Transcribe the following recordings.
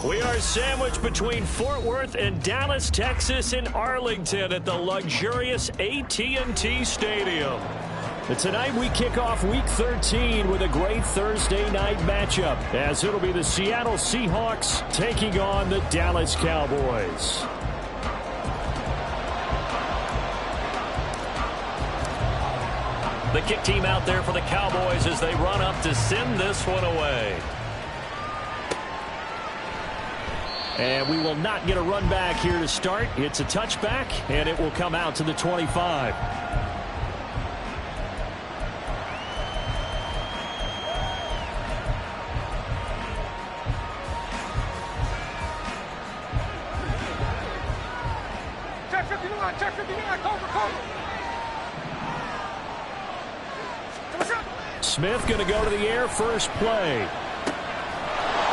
We are sandwiched between Fort Worth and Dallas, Texas in Arlington at the luxurious AT&T Stadium. But tonight we kick off Week 13 with a great Thursday night matchup, as it'll be the Seattle Seahawks taking on the Dallas Cowboys. The kick team out there for the Cowboys as they run up to send this one away. And we will not get a run back here to start. It's a touchback, and it will come out to the 25. Smith going to go to the air, first play.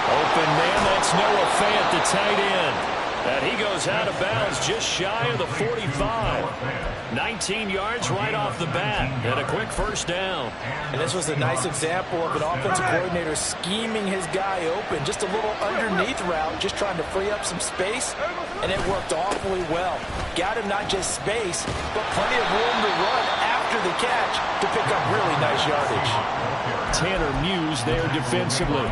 Open man, that's Noah Fant, the tight end. And he goes out of bounds just shy of the 45. 19 yards right off the bat, and a quick first down. And this was a nice example of an offensive coordinator scheming his guy open. Just a little underneath route, just trying to free up some space, and it worked awfully well. Got him not just space, but plenty of room to run after the catch to pick up really nice yardage. Tanner Muse there defensively.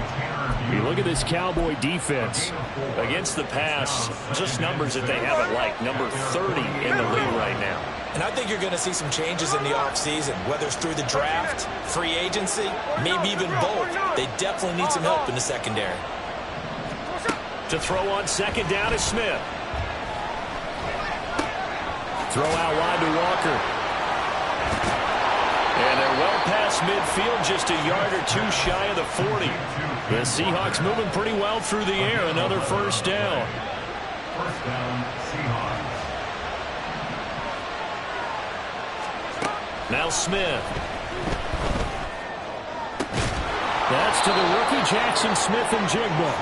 You look at this Cowboy defense. Against the pass, just numbers that they haven't liked. Number 30 in the league right now. And I think you're going to see some changes in the offseason, whether it's through the draft, free agency, maybe even both. They definitely need some help in the secondary. To throw on second down is Smith. Throw out wide to Walker. And they're well past midfield, just a yard or two shy of the 40. The Seahawks moving pretty well through the air. Another first down. First down, Seahawks. Now Smith. That's to the rookie Jackson Smith and Jigba.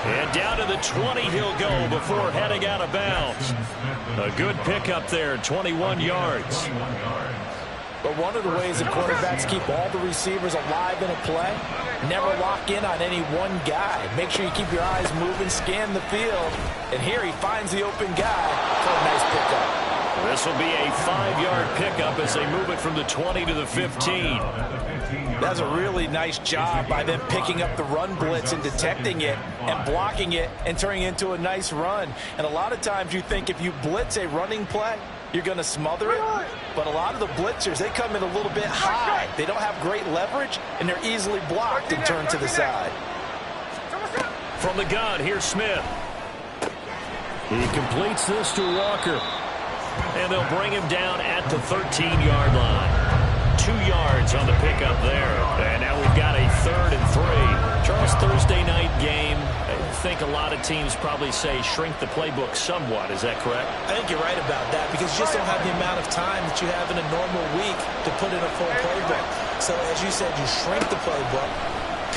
And down to the 20 he'll go before heading out of bounds. A good pickup there, 21 yards. But one of the ways that quarterbacks keep all the receivers alive in a play, never lock in on any one guy. Make sure you keep your eyes moving, scan the field. And here he finds the open guy for a nice pickup. This will be a 5-yard pickup as they move it from the 20 to the 15. That's a really nice job by them picking up the run blitz and detecting it and blocking it and turning it into a nice run. And a lot of times you think if you blitz a running play, you're going to smother it. But a lot of the blitzers, they come in a little bit high. They don't have great leverage, and they're easily blocked and turned to the side. From the gun, here's Smith. He completes this to Walker. And they'll bring him down at the 13-yard line. 2 yards on the pickup there. And now we've got a 3rd and 3. Charles, Thursday night game. I think a lot of teams probably say shrink the playbook somewhat. Is that correct? I think you're right about that because you just don't have the amount of time that you have in a normal week to put in a full playbook. So as you said, you shrink the playbook,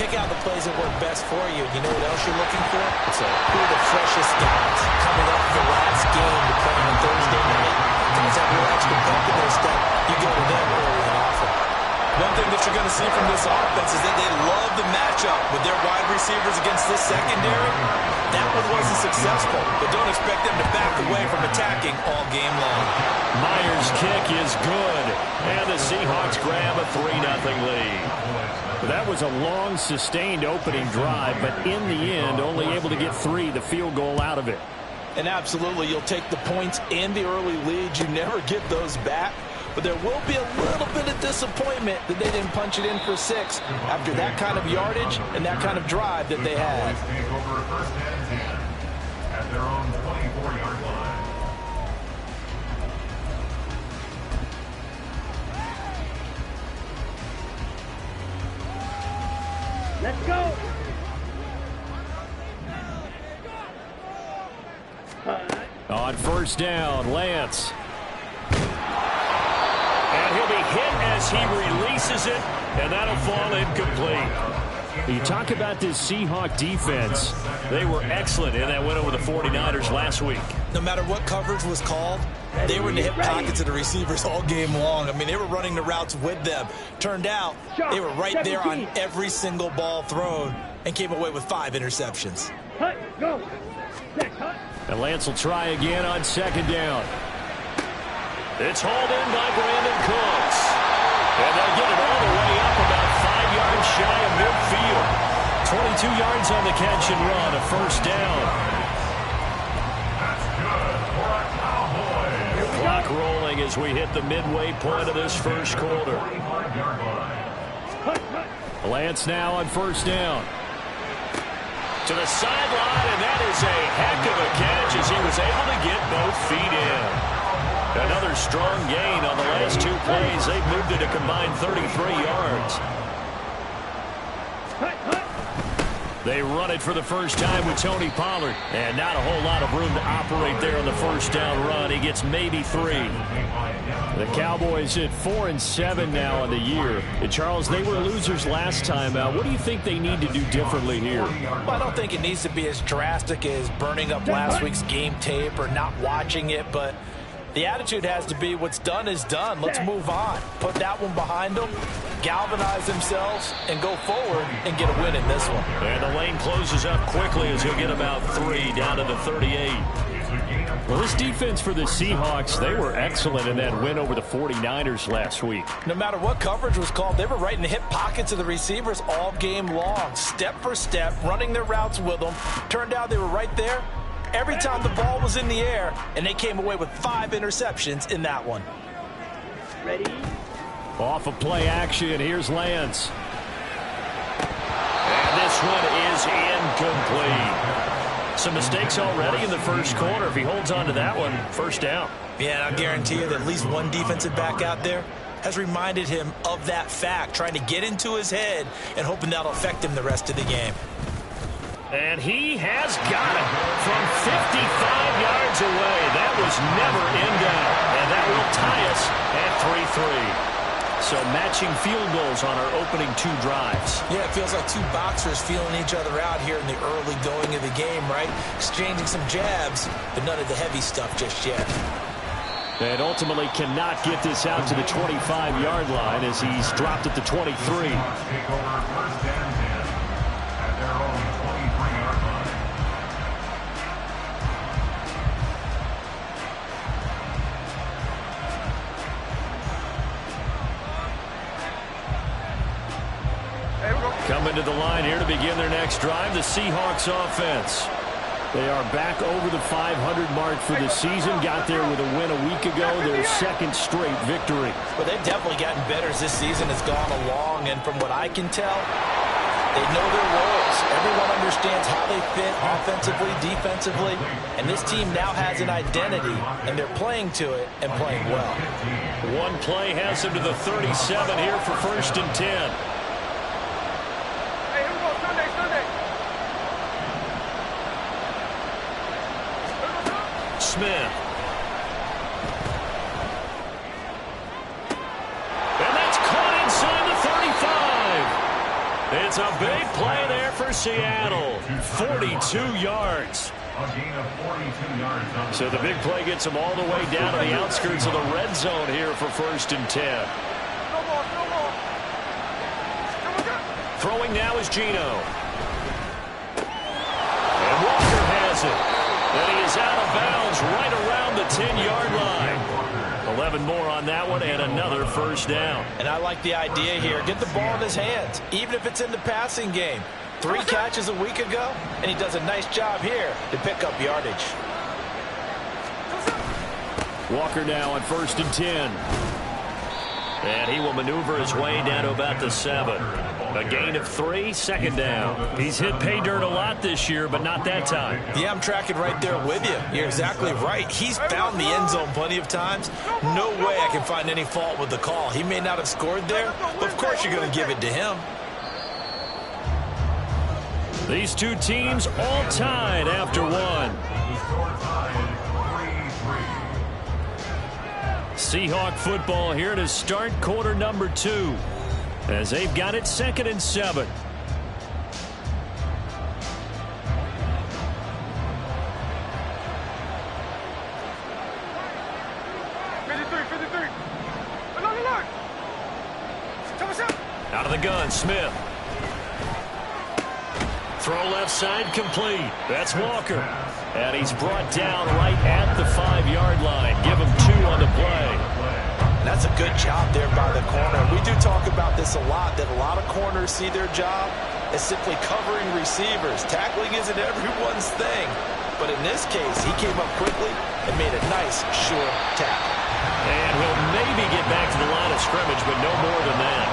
pick out the plays that work best for you. You know what else you're looking for? It's who are the freshest guys coming up for the last game to play on Thursday night. Guys have a little extra pep in their step. You go to them early and often. One thing that you're going to see from this offense is that they love the matchup with their wide receivers against this secondary. That one wasn't successful, but don't expect them to back away from attacking all game long. Myers' kick is good, and the Seahawks grab a 3-0 lead. That was a long, sustained opening drive, but in the end, only able to get 3, the field goal out of it. And absolutely, you'll take the points and the early leads. You never get those back. But there will be a little bit of disappointment that they didn't punch it in for 6 after that kind of yardage and that kind of drive that they had. Take over first and 10 at their own 24-yard line. Let's go. On first down, Lance. And he'll be hit as he releases it, and that'll fall incomplete. You talk about this Seahawk defense. They were excellent in that win over the 49ers last week. No matter what coverage was called, they were in the hip pockets of the receivers all game long. I mean, they were running the routes with them. Turned out, they were right there on every single ball thrown. and came away with 5 interceptions. And Lance will try again on second down. It's hauled in by Brandon Cooks. And they'll get it all the way up about 5 yards shy of midfield. 22 yards on the catch and run, a first down. That's good for a Cowboys. Clock rolling as we hit the midway point of this first quarter. 45-yard line. Lance now on first down. To the sideline, and that is a heck of a catch as he was able to get both feet in. Another strong gain on the last 2 plays. They've moved it a combined 33 yards. They run it for the first time with Tony Pollard. And not a whole lot of room to operate there on the first down run. He gets maybe 3. The Cowboys at 4-7 now on the year. And Charles, they were losers last time out. What do you think they need to do differently here? Well, I don't think it needs to be as drastic as burning up last week's game tape or not watching it, but the attitude has to be what's done is done. Let's move on. Put that one behind them, galvanize themselves, and go forward and get a win in this one. And the lane closes up quickly as he'll get about 3 down to the 38. Well, this defense for the Seahawks, they were excellent in that win over the 49ers last week. No matter what coverage was called, they were right in the hip pockets of the receivers all game long, step for step, running their routes with them. Turned out they were right there every time the ball was in the air, and they came away with 5 interceptions in that one. Ready? Off of play action, here's Lance. And this one is incomplete. Some mistakes already in the first quarter. If he holds on to that one, first down. Yeah, and I'll guarantee you that at least one defensive back out there has reminded him of that fact, trying to get into his head and hoping that'll affect him the rest of the game. And he has got it from 55 yards away. That was never in doubt. And that will tie us at 3-3. So matching field goals on our opening 2 drives. Yeah, it feels like 2 boxers feeling each other out here in the early going of the game, right? Exchanging some jabs, but none of the heavy stuff just yet. And ultimately cannot get this out to the 25-yard line as he's dropped at the 23. Take over first and 10 at their own 23-yard line. Coming to the line here to begin their next drive, the Seahawks offense. They are back over the 500 mark for the season. Got there with a win a week ago, their 2nd straight victory. But they've definitely gotten better as this season has gone along, and from what I can tell, they know their roles. Everyone understands how they fit offensively, defensively, and this team now has an identity, and they're playing to it and playing well. One play has them to the 37 here for first and 10. Smith. And that's caught inside the 35. It's a big play there for Seattle. 42 yards. A gain of 42 yards. So the big play gets them all the way down to the outskirts of the red zone here for first and 10. Throwing now is Geno. And Walker has it. And he is out of bounds right around the 10-yard line. 11 more on that one and another first down. And I like the idea here. Get the ball in his hands, even if it's in the passing game. 3 catches a week ago, and he does a nice job here to pick up yardage. Walker now on first and 10. And he will maneuver his way down to about the 7. A gain of 3, second down. He's hit pay dirt a lot this year, but not that time. Yeah, I'm tracking right there with you. You're exactly right. He's found the end zone plenty of times. No way I can find any fault with the call. He may not have scored there, but of course you're going to give it to him. These 2 teams all tied after 1. The score tied 3-3. Seahawk football here to start quarter number 2. As they've got it 2nd and 7. Out of the gun, Smith. Throw left side complete. That's Walker. And he's brought down right at the 5-yard line. Give him 2 on the play. That's a good job there by the corner. We do talk about this a lot, that a lot of corners see their job as simply covering receivers. Tackling isn't everyone's thing. But in this case, he came up quickly and made a nice, short tackle. And he'll maybe get back to the line of scrimmage, but no more than that.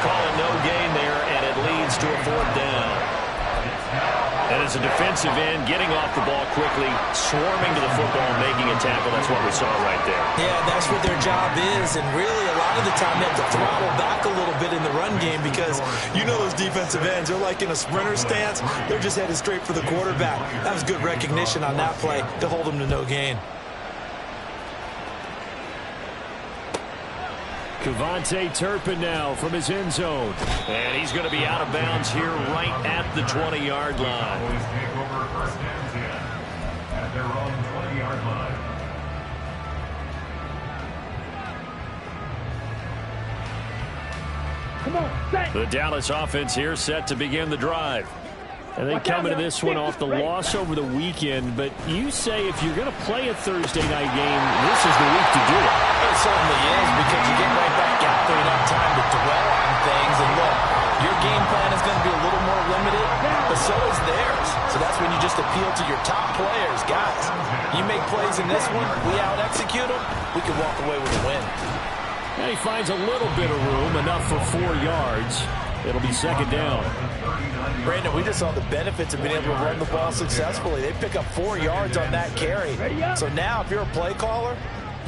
Call it no gain there, and it leads to a 4th down. And as a defensive end, getting off the ball quickly, swarming to the football, making a tackle, that's what we saw right there. Yeah, that's what their job is, and really a lot of the time they have to throttle back a little bit in the run game because you know those defensive ends, they're like in a sprinter stance. They're just headed straight for the quarterback. That was good recognition on that play to hold them to no gain. Kevontae Turpin now from his end zone. And he's going to be out of bounds here right at the 20-yard line. Cowboys take over 1st and 10 at their own 20-yard line. Come on, set. The Dallas offense here set to begin the drive. And they come into this one off the loss over the weekend. But you say if you're going to play a Thursday night game, this is the week to do it. It certainly is, because you get right back out there. You don't have time to dwell on things. And look, your game plan is going to be a little more limited, but so is theirs. So that's when you just appeal to your top players. Guys, you make plays in this one, we out-execute them, we can walk away with a win. And he finds a little bit of room, enough for 4 yards. It'll be 2nd down. Brandon, we just saw the benefits of being able to run the ball successfully. They pick up 4 yards on that carry. So now if you're a play caller,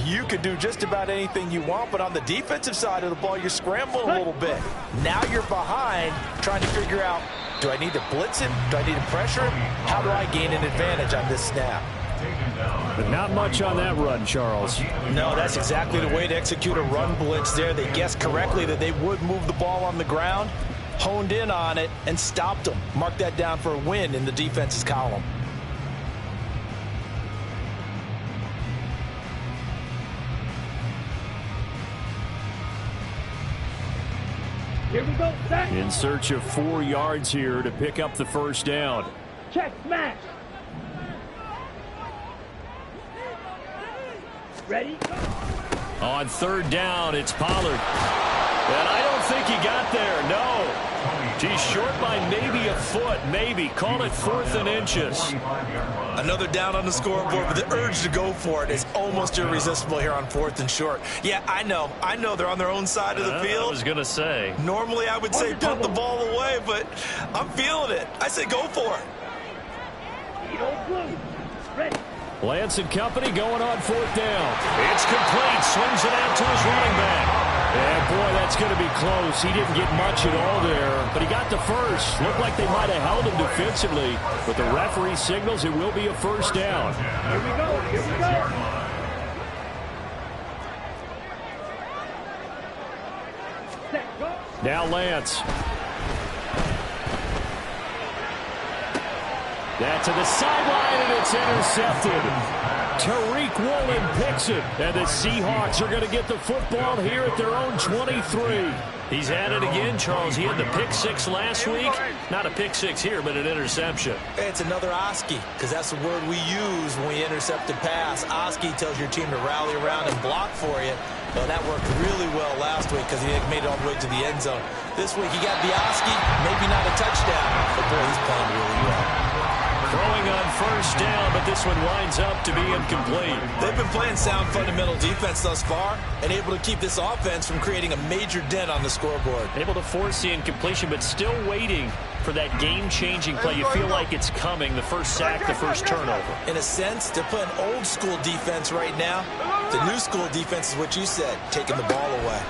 you can do just about anything you want, but on the defensive side of the ball, you're scrambling a little bit. Now you're behind, trying to figure out, do I need to blitz him? Do I need to pressure him? How do I gain an advantage on this snap? But not much on that run, Charles. No, that's exactly the way to execute a run blitz there. They guessed correctly that they would move the ball on the ground, honed in on it, and stopped them. Mark that down for a win in the defense's column. Here we go, set. In search of 4 yards here to pick up the 1st down. Check, smash. Ready? On 3rd down, it's Pollard. And I don't think he got there, no. He's short by maybe a foot, maybe. Call it 4th and inches. Another down on the scoreboard, but the urge to go for it is almost irresistible here on 4th and short. Yeah, I know they're on their own side of the field. I was going to say. Normally I would say put the ball away, but I'm feeling it. I say go for it. Blue. Ready. Lance and company going on 4th down. It's complete. Swings it out to his running back. And, boy, that's going to be close. He didn't get much at all there, but he got the first. Looked like they might have held him defensively, but the referee signals it will be a 1st down. Here we go. Here we go. Set, go. Now Lance. That to the sideline, and it's intercepted. Tariq Woolen picks it, and the Seahawks are going to get the football here at their own 23. He's at it again, Charles. He had the pick 6 last week. Not a pick 6 here, but an interception. It's another Oski, because that's the word we use when we intercept a pass. Oski tells your team to rally around and block for you. Well, that worked really well last week because he made it all the way to the end zone. This week he got the Oski, maybe not a touchdown, but boy, he's playing really well. Throwing on 1st down, but this one winds up to be incomplete. They've been playing sound fundamental defense thus far and able to keep this offense from creating a major dent on the scoreboard. Able to force the incompletion, but still waiting for that game-changing play. You feel like it's coming, the first sack, the first turnover. In a sense, they're playing old-school defense right now. The new-school defense is what you said, taking the ball away.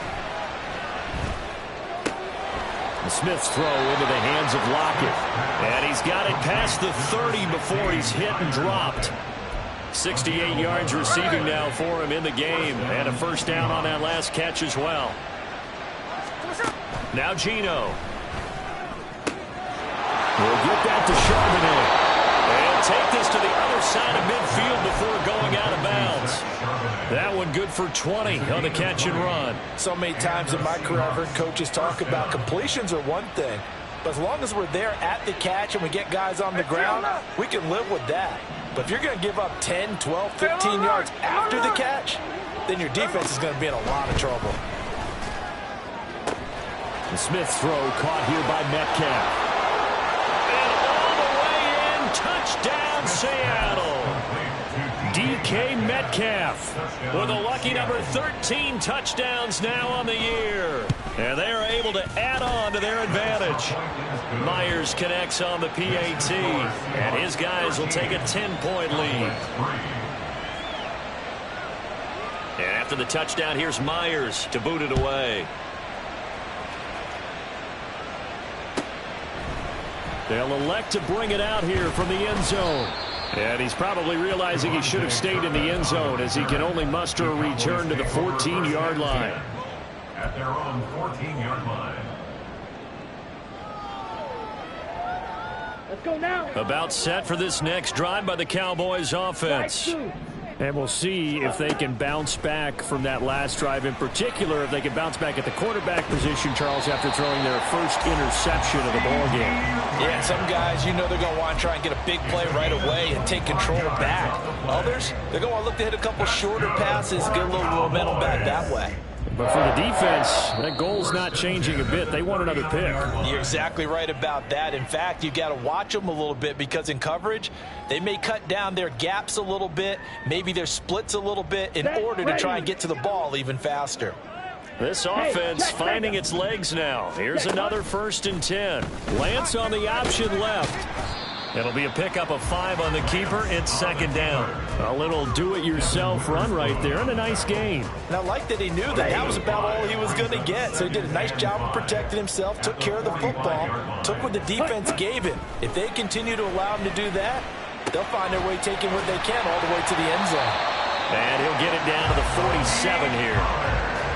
Smith's throw into the hands of Lockett. And he's got it past the 30 before he's hit and dropped. 68 yards receiving now for him in the game. And a 1st down on that last catch as well. Now Gino. We'll get that to Charbonnet. And take this to the other side of midfield before going out of bounds. That one good for 20 on the catch and run. So many times in my career I've heard coaches talk about completions are one thing, But as long as we're there at the catch and we get guys on the ground, we can live with that. But if you're going to give up 10, 12, 15 yards after the catch, then your defense is going to be in a lot of trouble. The Smith's throw caught here by Metcalf. And all the way in, touchdown Seattle. DK Metcalf with a lucky number 13 touchdowns now on the year. And they are able to add on to their advantage. Myers connects on the PAT, and his guys will take a 10-point lead. And after the touchdown, here's Myers to boot it away. They'll elect to bring it out here from the end zone. And he's probably realizing he should have stayed in the end zone as he can only muster a return to the 14-yard line. At their own 14-yard line. Let's go now. About set for this next drive by the Cowboys offense. And we'll see if they can bounce back from that last drive, in particular if they can bounce back at the quarterback position, Charles, after throwing their first interception of the ballgame. Yeah, some guys, you know they're going to want to try and get a big play right away and take control back. Others, they're going to want to look to hit a couple shorter passes, get a little momentum back that way. But for the defense, that goal's not changing a bit. They want another pick. You're exactly right about that. In fact, you've got to watch them a little bit because in coverage, they may cut down their gaps a little bit, maybe their splits a little bit in order to try and get to the ball even faster. This offense finding its legs now. Here's another 1st and 10. Lance on the option left. It'll be a pickup of 5 on the keeper. It's 2nd down. A little do-it-yourself run right there and a nice gain. And I like that he knew that that was about all he was going to get. So he did a nice job of protecting himself, took care of the football, took what the defense gave him. If they continue to allow him to do that, they'll find their way taking what they can all the way to the end zone. And he'll get it down to the 47 here.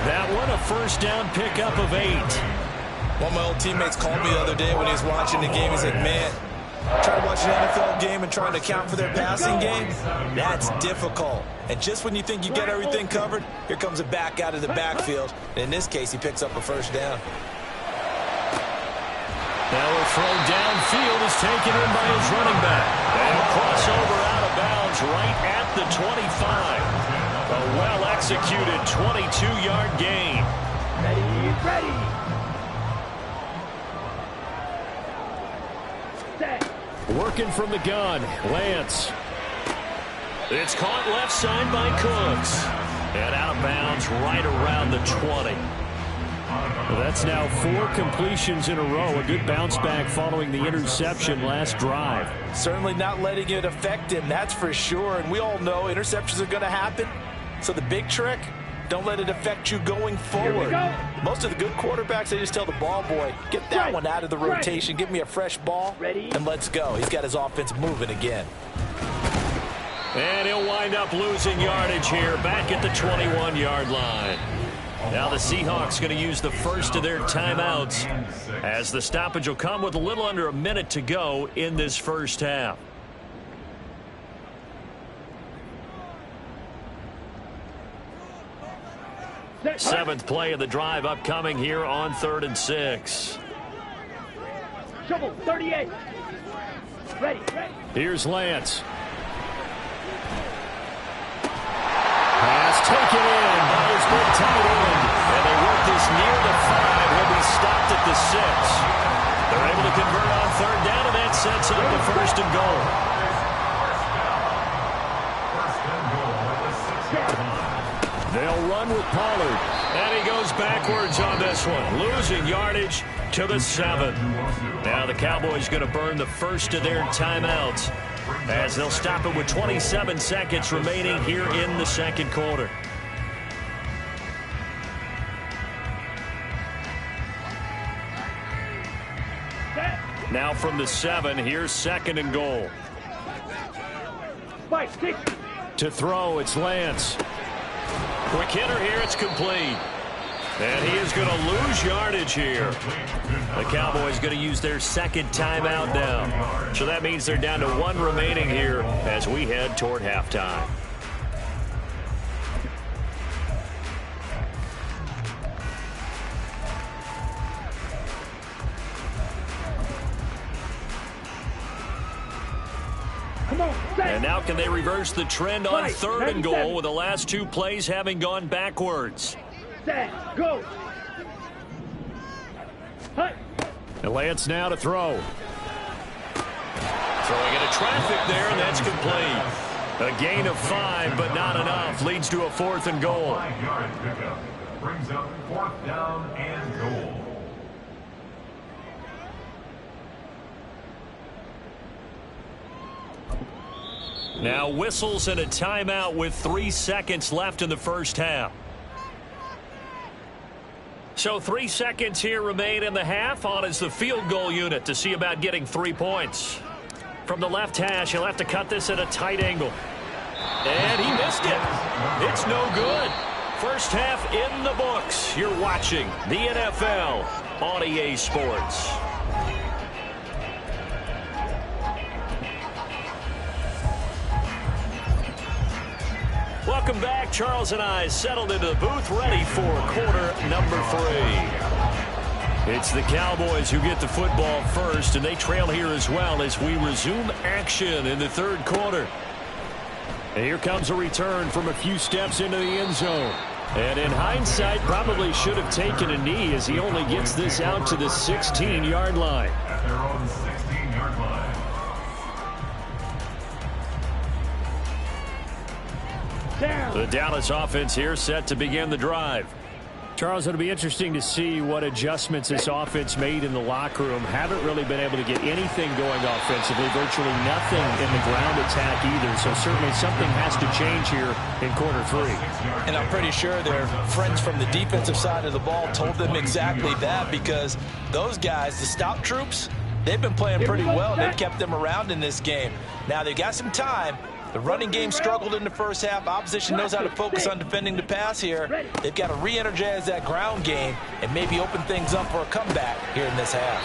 That one a 1st down pickup of 8. One of my old teammates called me the other day when he was watching the game. He's like, man, trying to watch an NFL game and trying to account for their passing game, that's difficult. And just when you think you get everything covered, here comes a back out of the backfield. And in this case, he picks up a 1st down. Now a throw downfield is taken in by his running back. And crossover out of bounds right at the 25. A well-executed 22-yard gain. Ready. Set. Working from the gun, Lance. It's caught left side by Cooks. And out of bounds right around the 20. Well, that's now 4 completions in a row. A good bounce back following the interception last drive. Certainly not letting it affect him, that's for sure. And we all know interceptions are going to happen. So the big trick, don't let it affect you going forward. Most of the good quarterbacks, they just tell the ball boy, get that one out of the rotation, give me a fresh ball, and let's go. He's got his offense moving again. And he'll wind up losing yardage here back at the 21-yard line. Now the Seahawks going to use the first of their timeouts as the stoppage will come with a little under a minute to go in this first half. Seventh play of the drive upcoming here on 3rd and 6. Shovel 38. Ready. Here's Lance. Pass taken in by his big tight end. And they work this near the 5. He'll be stopped at the 6. They're able to convert on 3rd down, and that sets up the 1st and goal. They'll run with Pollard. And he goes backwards on this one. Losing yardage to the 7. Now the Cowboys going to burn the first of their timeouts as they'll stop it with 27 seconds remaining here in the 2nd quarter. Now from the 7, here's 2nd and goal. To throw, it's Lance. Quick hitter here, it's complete. And he is going to lose yardage here. The Cowboys going to use their 2nd timeout now. So that means they're down to 1 remaining here as we head toward halftime. Come on, set. And now can they reverse the trend on Right, 3rd and goal 97. with the last 2 plays having gone backwards? Set, go. Hut. And Lance now to throw. Throwing into traffic there, and that's complete. A gain of 5, but not enough. Leads to a 4th and goal. 5-yard pickup brings up 4th down and goal. Now whistles and a timeout with 3 seconds left in the first half. So 3 seconds here remain in the half. On is the field goal unit to see about getting 3 points. From the left hash, he'll have to cut this at a tight angle. And he missed it. It's no good. First half in the books. You're watching the NFL on EA Sports. Welcome back. Charles and I settled into the booth, ready for quarter number 3. It's the Cowboys who get the football first, and they trail here as well as we resume action in the 3rd quarter. And here comes a return from a few steps into the end zone. And in hindsight, probably should have taken a knee as he only gets this out to the 16-yard line. At their own 16-yard line. Down. The Dallas offense here set to begin the drive. Charles, it'll be interesting to see what adjustments this offense made in the locker room. Haven't really been able to get anything going offensively, virtually nothing in the ground attack either. So certainly something has to change here in quarter 3. And I'm pretty sure their friends from the defensive side of the ball told them exactly that, because those guys, the stop troops, they've been playing pretty well. They've kept them around in this game. Now they've got some time. The running game struggled in the first half. Opposition knows how to focus on defending the pass here. They've got to re-energize that ground game and maybe open things up for a comeback here in this half.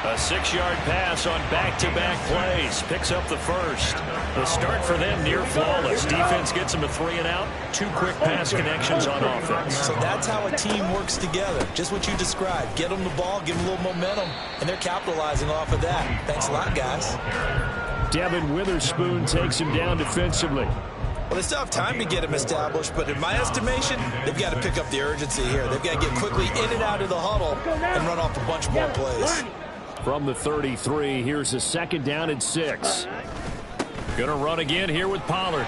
A 6-yard pass on back-to-back plays. Picks up the first. The start for them near flawless. Defense gets them a 3 and out. 2 quick pass connections on offense. So that's how a team works together. Just what you described. Get them the ball, give them a little momentum, and they're capitalizing off of that. Thanks a lot, guys. Devin Witherspoon takes him down defensively. Well, they still have time to get him established, but in my estimation, they've got to pick up the urgency here. They've got to get quickly in and out of the huddle and run off a bunch more plays. From the 33, here's a 2nd down and 6. Gonna run again here with Pollard.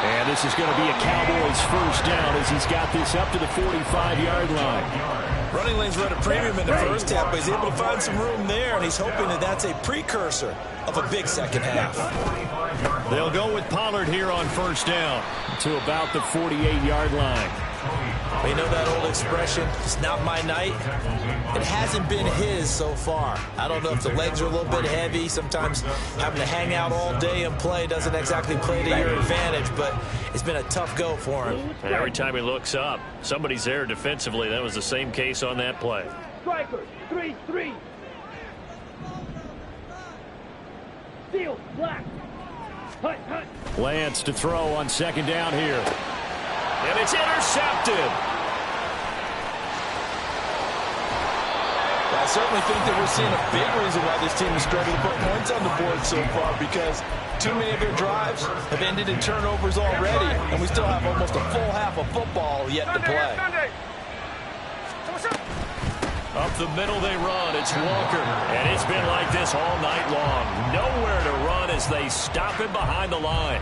And this is going to be a Cowboys first down as he's got this up to the 45-yard line. Running lanes were at a premium in the first half, but he's able to find some room there, and he's hoping that that's a precursor of a big second half. They'll go with Pollard here on first down to about the 48-yard line. You know that old expression, it's not my night? It hasn't been his so far. I don't know if the legs are a little bit heavy. Sometimes having to hang out all day and play doesn't exactly play to your advantage, but it's been a tough go for him. And every time he looks up, somebody's there defensively. That was the same case on that play. Striker, 3-3. Seal, black. Hut, hut. Lance to throw on 2nd down here. And it's intercepted. I certainly think that we're seeing a big reason why this team is struggling to put points on the board so far, because too many of their drives have ended in turnovers already, and we still have almost a full half of football yet to play. Up the middle they run. It's Walker. And it's been like this all night long. Nowhere to run as they stop him behind the line.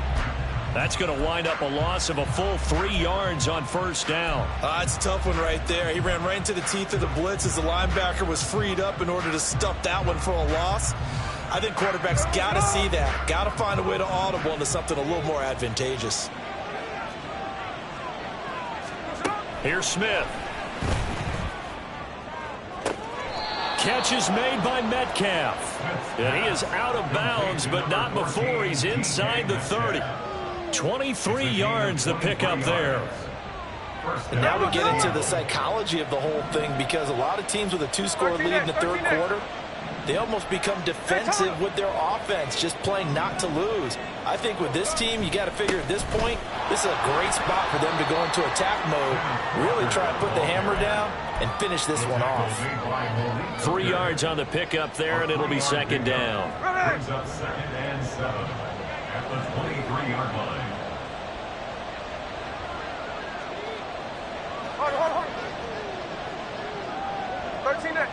That's going to wind up a loss of a full 3 yards on first down. It's a tough one right there. He ran right into the teeth of the blitz as the linebacker was freed up in order to stuff that one for a loss. I think quarterbacks got to see that. Got to find a way to audible into something a little more advantageous. Here's Smith. Catch is made by Metcalf. And he is out of bounds, but not before he's inside the 30. 23 yards the pickup there. And now we get into the psychology of the whole thing, because a lot of teams with a 2-score lead in the 3rd quarter, they almost become defensive with their offense, just playing not to lose. I think with this team, you got to figure at this point, this is a great spot for them to go into attack mode, really try and put the hammer down and finish this one off. 3 yards on the pickup there, and it'll be second down. Brings up 2nd and 7 at the 23-yard line. Hold. 13 there.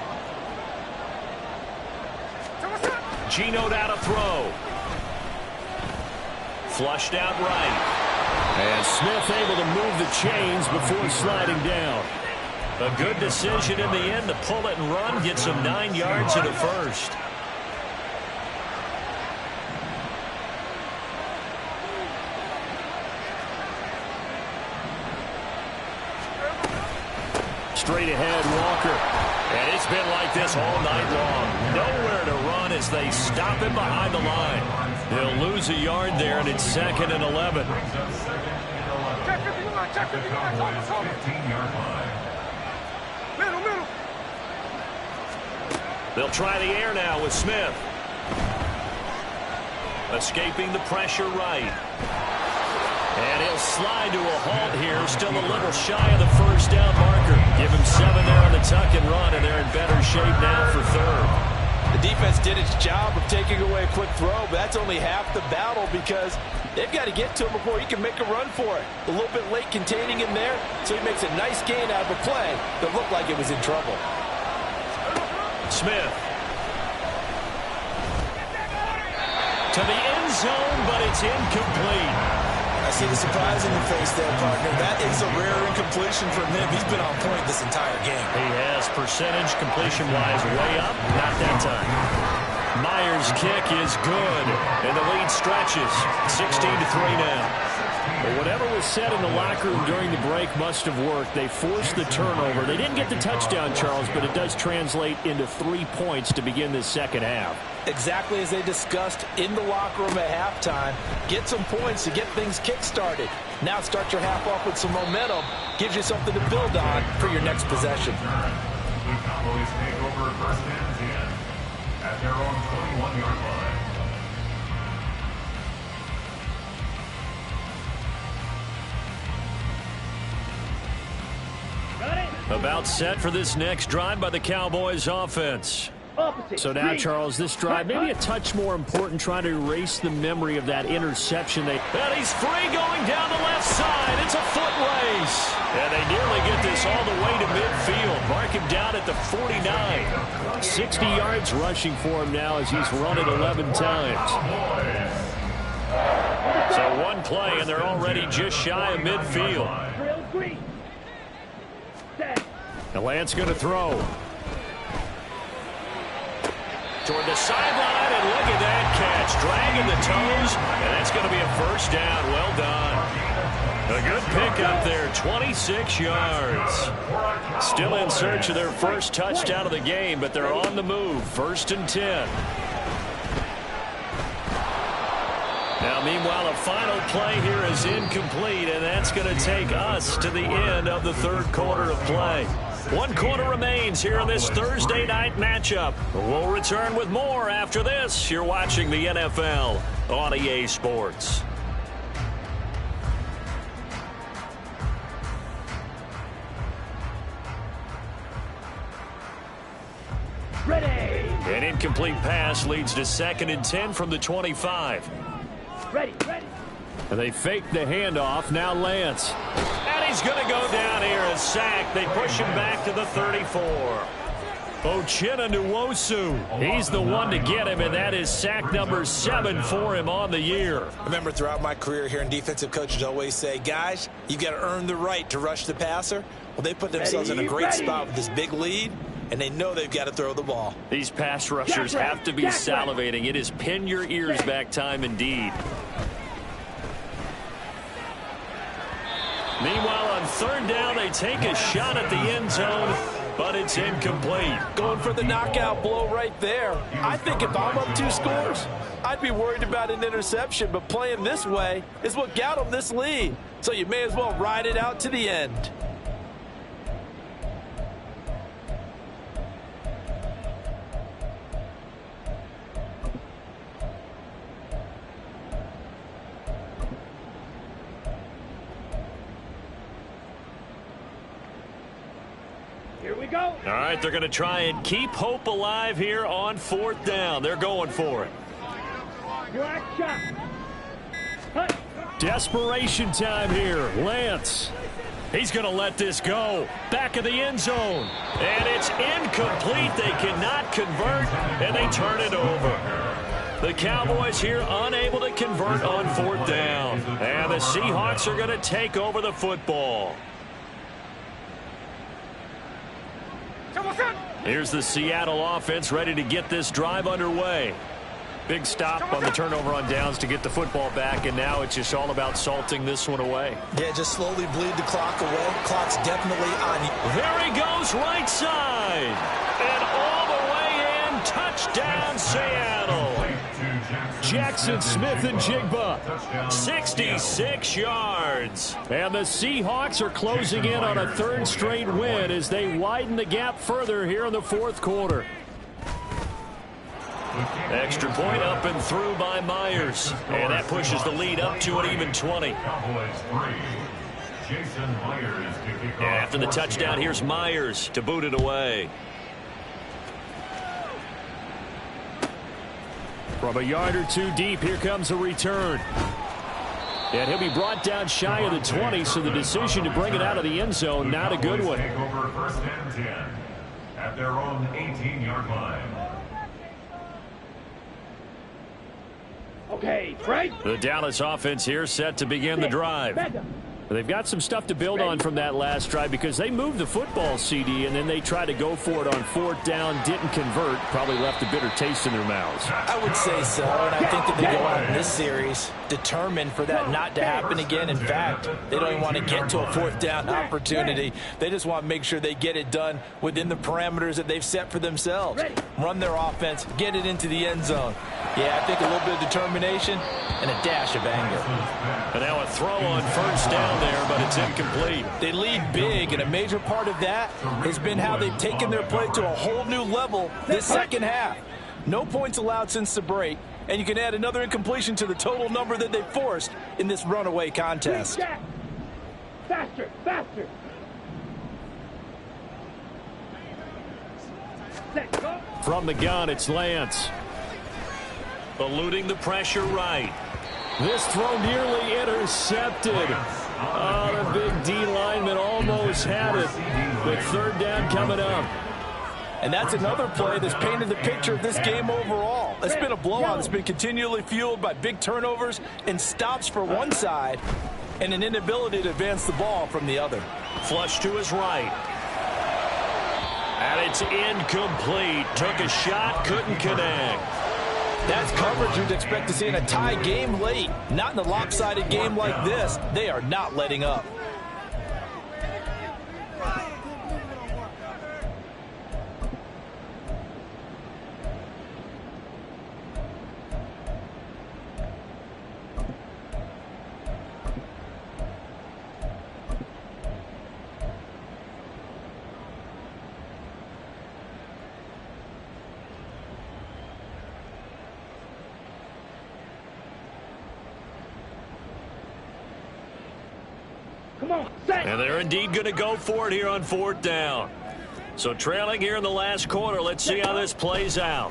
Geno down to throw. Flushed out right. And Smith able to move the chains before sliding down. A good decision in the end to pull it and run. Get some 9 yards in the first. Straight ahead, Walker. And it's been like this all night long. Nowhere to run as they stop him behind the line. They'll lose a yard there, and it's 2nd and 11. Check 51, check 51. Talk. 15-yard line. Middle. They'll try the air now with Smith. Escaping the pressure right. And he'll slide to a halt here, still a little shy of the first down marker. Give him 7 there on the tuck and run, and they're in better shape now for third. The defense did its job of taking away a quick throw, but that's only half the battle because they've got to get to him before he can make a run for it. A little bit late containing him there, so he makes a nice gain out of a play that looked like it was in trouble. Smith. To the end zone, but it's incomplete. I see the surprise in your face there, partner. That is a rare incompletion from him. He's been on point this entire game. He has percentage completion-wise way up. Not that time. Myers' kick is good, and the lead stretches. 16-3 now. But whatever was said in the locker room during the break must have worked. They forced the turnover. They didn't get the touchdown, Charles, but it does translate into 3 points to begin this second half. Exactly as they discussed in the locker room at halftime. Get some points to get things kick-started. Now start your half off with some momentum. Gives you something to build on for your next possession. The Cowboys take over 1st and 10 at their own 21-yard line. About set for this next drive by the Cowboys offense. So now, Charles, this drive maybe a touch more important, trying to erase the memory of that interception. And he's free going down the left side. It's a foot race. And they nearly get this all the way to midfield. Mark him down at the 49. 60 yards rushing for him now as he's run it 11 times. So one play, and they're already just shy of midfield. The Lance going to throw. Toward the sideline, and look at that catch. Dragging the toes, and that's going to be a first down. Well done. A good pickup there, 26 yards. Still in search of their first touchdown of the game, but they're on the move. 1st and 10. Now, meanwhile, a final play here is incomplete, and that's going to take us to the end of the third quarter of play. 1 quarter remains here in this Thursday night matchup. We'll return with more after this. You're watching the NFL on EA Sports. Ready. An incomplete pass leads to 2nd and 10 from the 25. Ready. And they fake the handoff. Now Lance. And he's going to go down here and sack. They push him back to the 34. Uchenna Nwosu. He's the one to get him, and that is sack number 7 for him on the year. I remember throughout my career here in defensive coaches always say, guys, you've got to earn the right to rush the passer. Well, they put themselves in a great spot with this big lead, and they know they've got to throw the ball. These pass rushers have to be salivating. It is pin your ears back time indeed. Meanwhile, on 3rd down, they take a shot at the end zone, but it's incomplete. Going for the knockout blow right there. I think if I'm up 2 scores, I'd be worried about an interception, but playing this way is what got them this lead. So you may as well ride it out to the end. All right, they're going to try and keep hope alive here on 4th down. They're going for it. Black shot. Desperation time here. Lance. He's going to let this go. Back of the end zone. And it's incomplete. They cannot convert, and they turn it over. The Cowboys here unable to convert on 4th down. And the Seahawks are going to take over the football. Here's the Seattle offense ready to get this drive underway. Big stop on the turnover on downs to get the football back, and now it's just all about salting this one away. Yeah, just slowly bleed the clock away. Clock's definitely on. There he goes, right side. And all the way in, touchdown Seattle. Jackson Smith and Jigba, 66 yards. And the Seahawks are closing in on a 3rd straight win as they widen the gap further here in the 4th quarter. Extra point up and through by Myers. And that pushes the lead up to an even 20. After the touchdown, here's Myers to boot it away. From a yard or two deep, here comes a return. And he'll be brought down shy of the 20, so the decision to bring it out of the end zone, not a good one. Take over 1st and 10 at their own 18-yard line. Okay, Frank. The Dallas offense here set to begin the drive. They've got some stuff to build on from that last drive because they moved the football, CD, and then they tried to go for it on 4th down, didn't convert, probably left a bitter taste in their mouths. I would say so, and I think that they go out in this series determined for that not to happen again. In fact, they don't even want to get to a 4th down opportunity. They just want to make sure they get it done within the parameters that they've set for themselves. Run their offense, get it into the end zone. Yeah, I think a little bit of determination and a dash of anger. And now a throw on 1st down there, but it's incomplete. They lead big, and a major part of that has been how they've taken their play to a whole new level this 2nd half. No points allowed since the break, and you can add another incompletion to the total number that they forced in this runaway contest. Faster, faster. From the gun, it's Lance. Eluding the pressure right. This throw nearly intercepted. Oh, the big D lineman almost had it. But 3rd down coming up. And that's another play that's painted the picture of this game overall. It's been a blowout. It's been continually fueled by big turnovers and stops for one side and an inability to advance the ball from the other. Flush to his right. And it's incomplete. Took a shot, couldn't connect. That's coverage you'd expect to see in a tie game late. Not in a lopsided game like this. They are not letting up. And they're indeed going to go for it here on 4th down. So trailing here in the last quarter, let's see how this plays out.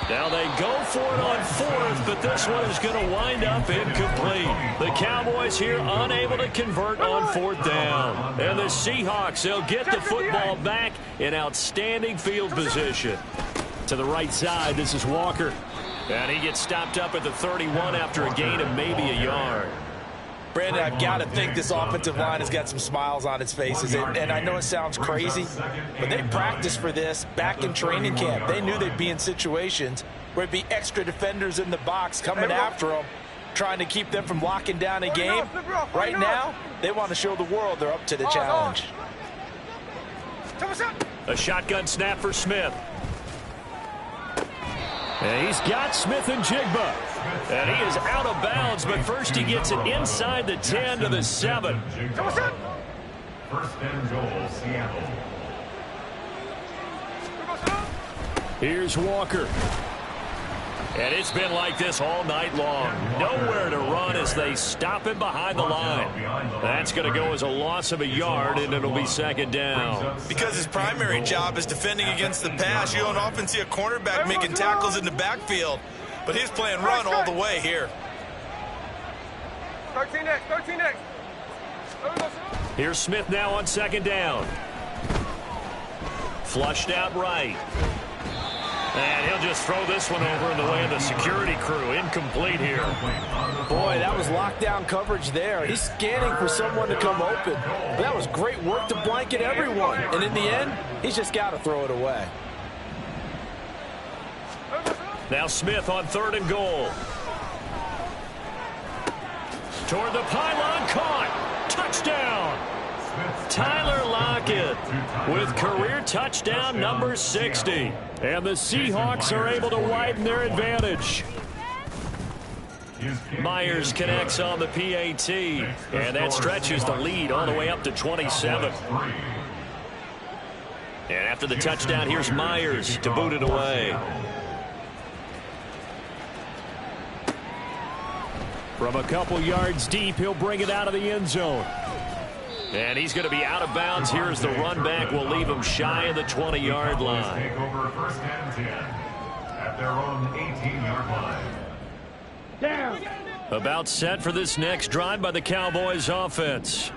Now they go for it on 4th, but this one is going to wind up incomplete. The Cowboys here unable to convert on 4th down. And the Seahawks, they'll get the football back in outstanding field position. To the right side, this is Walker. And he gets stopped up at the 31 after a gain of maybe a yard. Brandon, I've got to think this offensive line has got some smiles on its faces. And I know it sounds crazy, but they practiced for this back in training camp. They knew they'd be in situations where it'd be extra defenders in the box coming after them, trying to keep them from locking down a game. Right now, they want to show the world they're up to the challenge. A shotgun snap for Smith. And he's got Smith and Jigba. And he is out of bounds, but first he gets it inside the 10 to the 7. 1st and goal, Seattle. Here's Walker. And it's been like this all night long. Nowhere to run as they stop him behind the line. That's going to go as a loss of a yard, and it'll be second down. Because his primary job is defending against the pass, you don't often see a cornerback making tackles in the backfield. But he's playing run all the way here. 13X, 13X. Here's Smith now on second down. Flushed out right. And he'll just throw this one over in the way of the security crew. Incomplete here. Boy, that was lockdown coverage there. He's scanning for someone to come open. But that was great work to blanket everyone. And in the end, he's just got to throw it away. Now Smith on 3rd and goal. Toward the pylon, caught. Touchdown. Tyler Lockett with career touchdown number 60. And the Seahawks are able to widen their advantage. Myers connects on the PAT, and that stretches the lead all the way up to 27. And after the touchdown, here's Myers to boot it away. From a couple yards deep, he'll bring it out of the end zone. And he's going to be out of bounds here as the run back will leave him shy of the 20-yard line. Take over 1st and 10 at their own 18-yard line. Down. About set for this next drive by the Cowboys offense.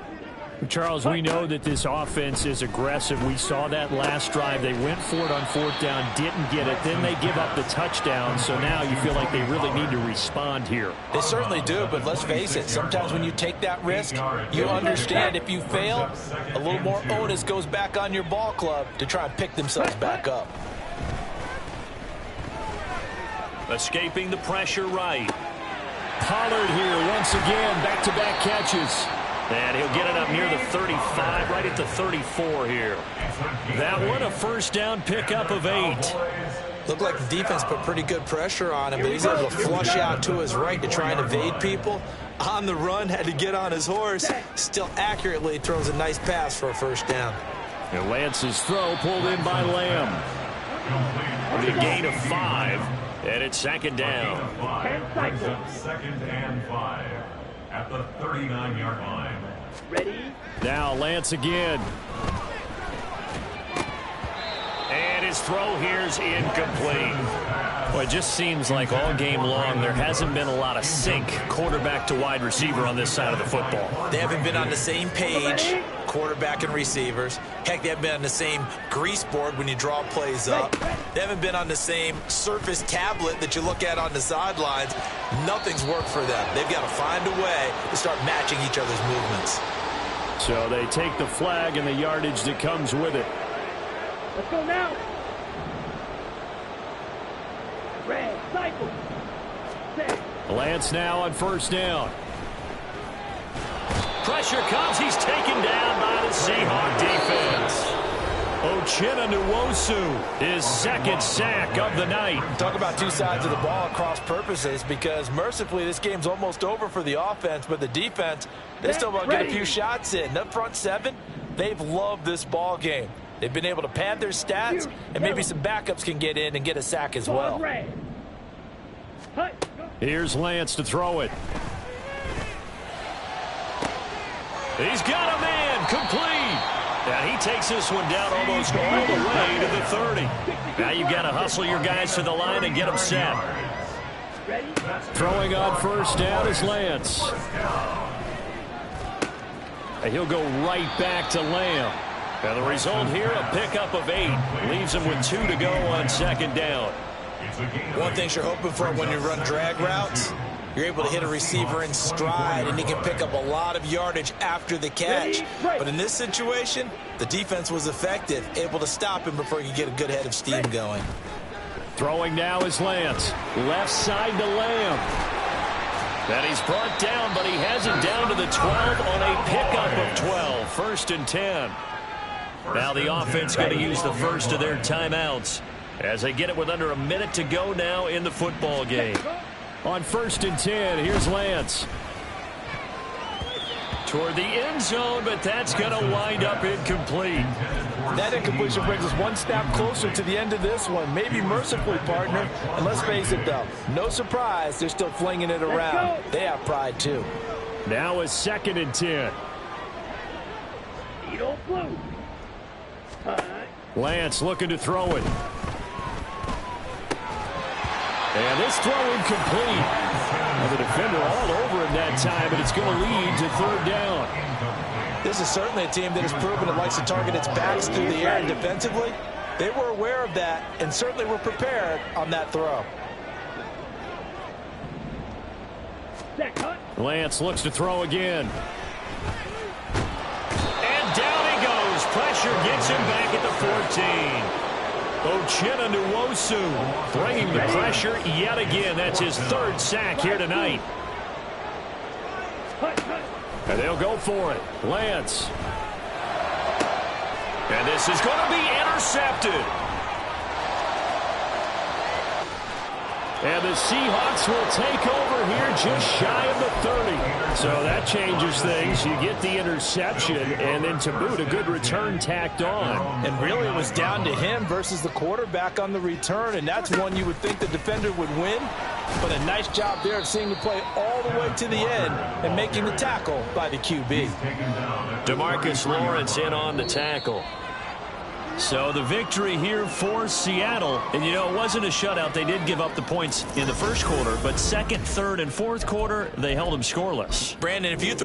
Charles, we know that this offense is aggressive. We saw that last drive. They went for it on 4th down, didn't get it. Then they give up the touchdown. So now you feel like they really need to respond here. They certainly do, but let's face it. Sometimes when you take that risk, you understand if you fail, a little more onus goes back on your ball club to try and pick themselves back up. Escaping the pressure right. Pollard here once again, back-to-back catches. And he'll get it up near the 35, right at the 34 here. That one a 1st down pickup of 8. Looked like the defense put pretty good pressure on him, but he's able to flush out to his right to try and evade people. On the run, had to get on his horse. Still accurately throws a nice pass for a 1st down. And Lance's throw pulled in by Lamb. The gain of 5, and it's 2nd down. 2nd and 5 at the 39-yard line. Ready? Now Lance again. And his throw here's incomplete. Well, it just seems like all game long there hasn't been a lot of sync quarterback to wide receiver on this side of the football. They haven't been on the same page, quarterback and receivers. Heck, they haven't been on the same grease board when you draw plays up. They haven't been on the same Surface tablet that you look at on the sidelines. Nothing's worked for them. They've got to find a way to start matching each other's movements. So they take the flag and the yardage that comes with it. Let's go now. Red, cycle. Set. Lance now on 1st down. Pressure comes. He's taken down by the Seahawk defense. Uchenna Nwosu, his 2nd sack of the night. Talk about two sides of the ball at cross purposes, because mercifully this game's almost over for the offense, but the defense, they still want to get a few shots in. That front 7, they've loved this ball game. They've been able to pad their stats, and maybe some backups can get in and get a sack as well. Here's Lance to throw it. He's got a man, complete. And he takes this one down almost all the way to the 30. Now you've got to hustle your guys to the line and get them set. Throwing on 1st down is Lance. And he'll go right back to Lamb. And the result here, a pickup of 8. Leaves him with 2 to go on 2nd down. One thing you're hoping for when you run drag routes, you're able to hit a receiver in stride, and he can pick up a lot of yardage after the catch. But in this situation, the defense was effective, able to stop him before he could get a good head of steam going. Throwing now is Lance. Left side to Lamb. And he's brought down, but he has it down to the 12 on a pickup of 12. 1st and 10. Now the offense going to use the first of their timeouts as they get it with under a minute to go now in the football game. On 1st and 10, here's Lance. Toward the end zone, but that's going to wind up incomplete. That incompletion brings us one snap closer to the end of this one. Maybe mercifully, partner. And let's face it, though, no surprise, they're still flinging it around. They have pride, too. Now a 2nd and 10. You don't blue. Lance looking to throw it. And this throw incomplete. Well, the defender all over him that time, but it's going to lead to 3rd down. This is certainly a team that has proven it likes to target its backs through the air and defensively. They were aware of that and certainly were prepared on that throw. Lance looks to throw again. And down he goes. Pressure gets him back at the 14. Uchenna Nwosu bringing the pressure yet again. That's his 3rd sack here tonight. And they'll go for it. Lance. And this is going to be intercepted. And the Seahawks will take over here just shy of the 30. So that changes things. You get the interception, and then to boot, a good return tacked on. And really, it was down to him versus the quarterback on the return, and that's one you would think the defender would win. But a nice job there of seeing the play all the way to the end and making the tackle by the QB. DeMarcus Lawrence in on the tackle. So the victory here for Seattle. And, you know, it wasn't a shutout. They did give up the points in the first quarter, but 2nd, 3rd, and 4th quarter, they held them scoreless. Brandon, if you